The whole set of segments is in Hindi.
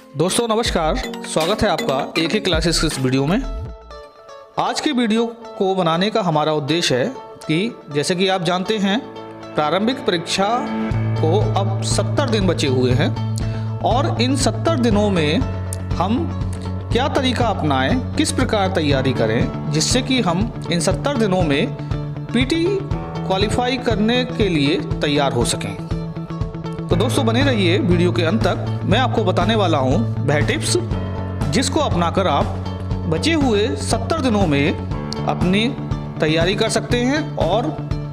दोस्तों नमस्कार, स्वागत है आपका एक ही क्लासेस इस वीडियो में। आज की वीडियो को बनाने का हमारा उद्देश्य है कि जैसे कि आप जानते हैं प्रारंभिक परीक्षा को अब 70 दिन बचे हुए हैं और इन 70 दिनों में हम क्या तरीका अपनाएं, किस प्रकार तैयारी करें जिससे कि हम इन 70 दिनों में पीटी क्वालिफाई करने के लिए तैयार हो सकें। तो दोस्तों बने रहिए वीडियो के अंत तक। मैं आपको बताने वाला हूं वह टिप्स जिसको अपनाकर आप बचे हुए 70 दिनों में अपनी तैयारी कर सकते हैं और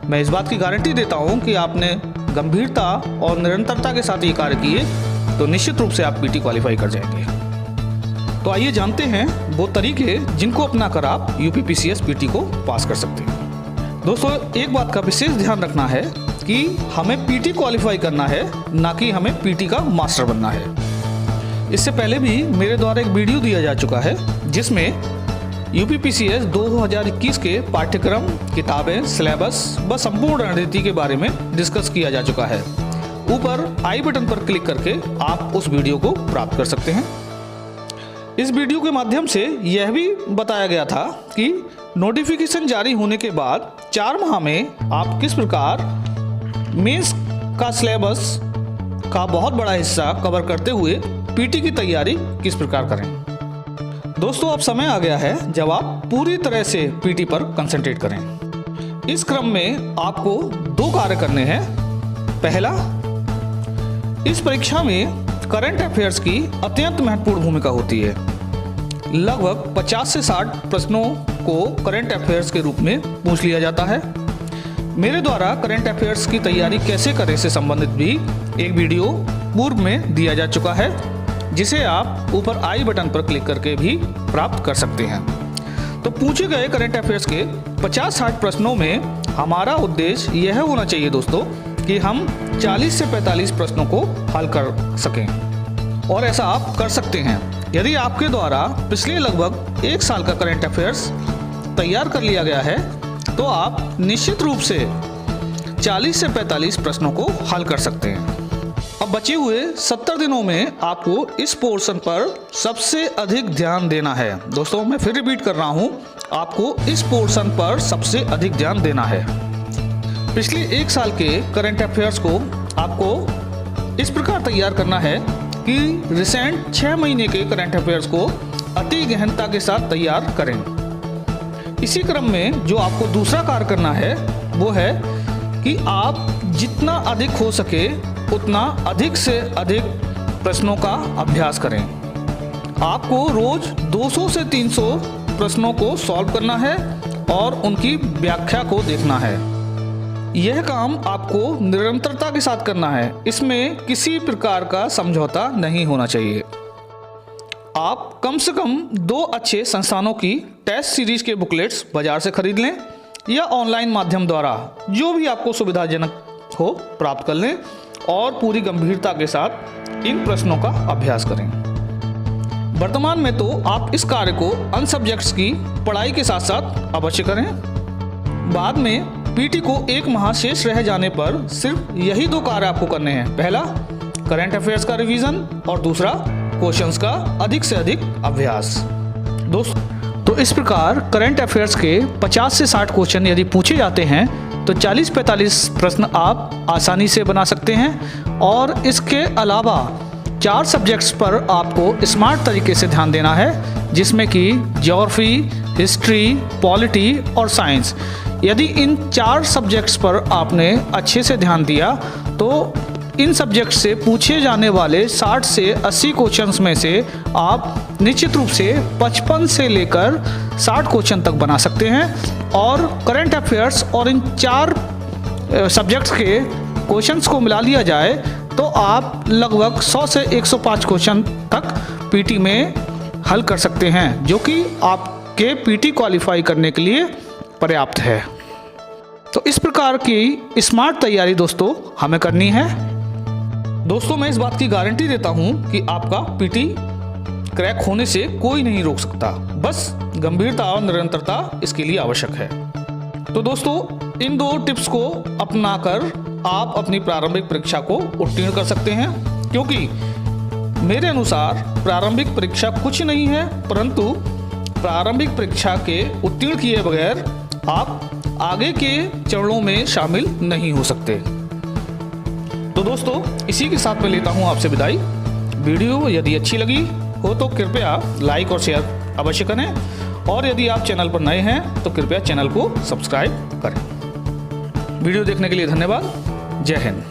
मैं इस बात की गारंटी देता हूं कि आपने गंभीरता और निरंतरता के साथ ये कार्य किए तो निश्चित रूप से आप पीटी क्वालिफाई कर जाएंगे। तो आइए जानते हैं वो तरीके जिनको अपनाकर आप यूपीपीसीएस पीटी को पास कर सकते हैं। दोस्तों एक बात का विशेष ध्यान रखना है कि हमें पीटी क्वालिफाई करना है, ना कि हमें पीटी का मास्टर बनना है। इससे पहले भी मेरे द्वारा एक वीडियो दिया जा चुका है जिसमें यूपीपीसीएस 2021 के पाठ्यक्रम, किताबें, सिलेबस व संपूर्ण रणनीति के बारे में डिस्कस किया जा चुका है। ऊपर आई बटन पर क्लिक करके आप उस वीडियो को प्राप्त कर सकते हैं। इस वीडियो के माध्यम से यह भी बताया गया था कि नोटिफिकेशन जारी होने के बाद 4 माह में आप किस प्रकार मेंस का सिलेबस का बहुत बड़ा हिस्सा कवर करते हुए पीटी की तैयारी किस प्रकार करें। दोस्तों अब समय आ गया है जब आप पूरी तरह से पीटी पर कंसंट्रेट करें। इस क्रम में आपको 2 कार्य करने हैं। पहला, इस परीक्षा में करंट अफेयर्स की अत्यंत महत्वपूर्ण भूमिका होती है। लगभग 50 से 60 प्रश्नों को करंट अफेयर्स के रूप में पूछ लिया जाता है। मेरे द्वारा करंट अफेयर्स की तैयारी कैसे करें से संबंधित भी एक वीडियो पूर्व में दिया जा चुका है जिसे आप ऊपर आई बटन पर क्लिक करके भी प्राप्त कर सकते हैं। तो पूछे गए करंट अफेयर्स के 50-60 प्रश्नों में हमारा उद्देश्य यह होना चाहिए दोस्तों कि हम 40 से 45 प्रश्नों को हल कर सकें और ऐसा आप कर सकते हैं यदि आपके द्वारा पिछले लगभग 1 साल का करंट अफेयर्स तैयार कर लिया गया है तो आप निश्चित रूप से 40 से 45 प्रश्नों को हल कर सकते हैं। अब बचे हुए 70 दिनों में आपको इस पोर्शन पर सबसे अधिक ध्यान देना है। दोस्तों मैं फिर रिपीट कर रहा हूं, आपको इस पोर्शन पर सबसे अधिक ध्यान देना है। पिछले 1 साल के करंट अफेयर्स को आपको इस प्रकार तैयार करना है कि रिसेंट 6 महीने के करंट अफेयर्स को अति गहनता के साथ तैयार करें। इसी क्रम में जो आपको दूसरा कार्य करना है वो है कि आप जितना अधिक हो सके उतना अधिक से अधिक प्रश्नों का अभ्यास करें। आपको रोज 200 से 300 प्रश्नों को सॉल्व करना है और उनकी व्याख्या को देखना है। यह काम आपको निरंतरता के साथ करना है, इसमें किसी प्रकार का समझौता नहीं होना चाहिए। आप कम से कम 2 अच्छे संस्थानों की टेस्ट सीरीज के बुकलेट्स बाजार से खरीद लें या ऑनलाइन माध्यम द्वारा जो भी आपको सुविधाजनक हो प्राप्त कर लें और पूरी गंभीरता के साथ इन प्रश्नों का अभ्यास करें। वर्तमान में तो आप इस कार्य को अन्य सब्जेक्ट्स की पढ़ाई के साथ साथ अवश्य करें। बाद में पीटी को 1 माह शेष रह जाने पर सिर्फ यही 2 कार्य आपको करने हैं। पहला, करंट अफेयर्स का रिवीजन और दूसरा, क्वेश्चंस का अधिक से अधिक अभ्यास। दोस्तों तो इस प्रकार करंट अफेयर्स के 50 से 60 क्वेश्चन यदि पूछे जाते हैं तो 40-45 प्रश्न आप आसानी से बना सकते हैं और इसके अलावा 4 सब्जेक्ट्स पर आपको स्मार्ट तरीके से ध्यान देना है जिसमें कि ज्योग्राफी, हिस्ट्री, पॉलिटी और साइंस। यदि इन 4 सब्जेक्ट्स पर आपने अच्छे से ध्यान दिया तो इन सब्जेक्ट से पूछे जाने वाले 60 से 80 क्वेश्चंस में से आप निश्चित रूप से 55 से लेकर 60 क्वेश्चन तक बना सकते हैं और करंट अफेयर्स और इन 4 सब्जेक्ट्स के क्वेश्चंस को मिला लिया जाए तो आप लगभग 100 से 105 क्वेश्चन तक पीटी में हल कर सकते हैं जो कि आपके पीटी क्वालिफाई करने के लिए पर्याप्त है। तो इस प्रकार की स्मार्ट तैयारी दोस्तों हमें करनी है। दोस्तों मैं इस बात की गारंटी देता हूं कि आपका पीटी क्रैक होने से कोई नहीं रोक सकता, बस गंभीरता और निरंतरता इसके लिए आवश्यक है। तो दोस्तों इन 2 टिप्स को अपनाकर आप अपनी प्रारंभिक परीक्षा को उत्तीर्ण कर सकते हैं क्योंकि मेरे अनुसार प्रारंभिक परीक्षा कुछ नहीं है, परंतु प्रारंभिक परीक्षा के उत्तीर्ण किए बगैर आप आगे के चरणों में शामिल नहीं हो सकते। तो दोस्तों, इसी के साथ मैं लेता हूं आपसे विदाई। वीडियो यदि अच्छी लगी हो तो कृपया लाइक और शेयर अवश्य करें, और यदि आप चैनल पर नए हैं तो कृपया चैनल को सब्सक्राइब करें। वीडियो देखने के लिए धन्यवाद। जय हिंद।